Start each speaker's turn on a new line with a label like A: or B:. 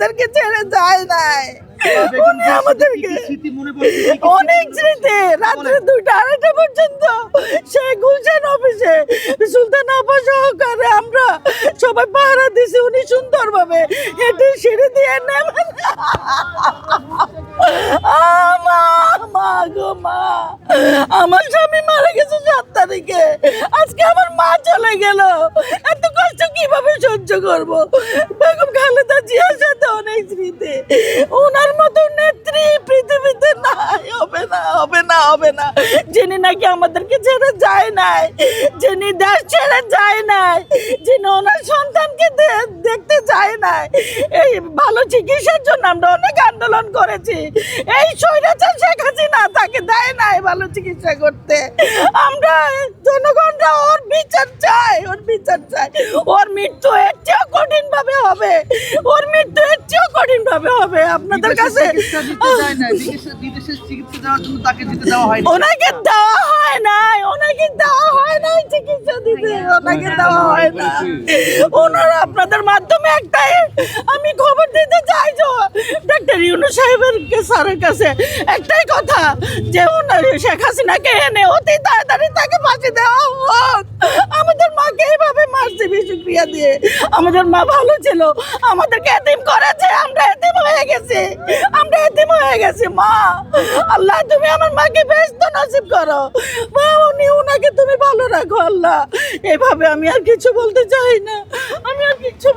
A: আমাদেরকে ছেড়ে যায় নাই। উনি আমাদেরকে অনেক স্মৃতি, রাত্রে 2টা-2:30 পর্যন্ত সেই গুলশান অফিসে সুলতান আপা সহকারে আমরা সবাই পাহারা দিছি। উনি সুন্দরভাবে হেঁটে সিঁড়ি দিয়ে নেমে আমার স্বামী মারা গেছে 7 তারিখে, আজকে আমার মা চলে গেল। এত কষ্ট কিভাবে সহ্য করব? বেগম খালেদা জিয়ার সাথে অনেক স্মৃতি, ওনার মতো নেত্রী পৃথিবীতে নাই, হবে না, হবে না, হবে না। যিনি নাকি আমাদেরকে ছেড়ে যায় নাই, যিনি দেশ ছেড়ে যায় নাই, যিনি ওনার সন্তানকে দেখতে যায় নাই। এই ভালো চিকিৎসার জন্য আমরা অনেক আন্দোলন করেছি। এই স্বৈরাচার শেখ হাসিনা তাকে দেয় নাই ভালো চিকিৎসা করতে। আমরা জনগণরা ওর বিচার চাই, ওর বিচার চাই। ওর মৃত্যু এর চেয়েও কঠিন ভাবে হবে, ওর মৃত্যু এর চেয়েও কঠিন ভাবে হবে। আপনাদের কাছে ওনাকে দেওয়া হয় নাই, ওনাকে দেওয়া হয় নাই চিকিৎসা দিতে, ওনাকে দেওয়া হয় না। ওনারা আপনাদের মাধ্যমে একটাই আমি খবর দিতে চাই, ডাক্তার ইউনূস সাহেবের স্যারের কাছে একটাই কথা, যে ওনার শেখ হাসিনাকে এনে অতি তাড়াতাড়ি তাকে ফাঁসি দেওয়া হোক। আমাদের মাকে এইভাবে মারছে বিষক্রিয়া দিয়ে। আমাদের মা ভালো ছিল, আমাদেরকে এতিম করেছে, আমরা এতিম হয়ে গেছি, আমরা এতিম হয়ে গেছি। মা, আল্লাহ তুমি আমার মাকে বেহেশত নসিব করো মা, ওনাকে তুমি ভালো রাখো আল্লাহ। এভাবে আমি আর কিছু বলতে চাই না, আমি আর কিছু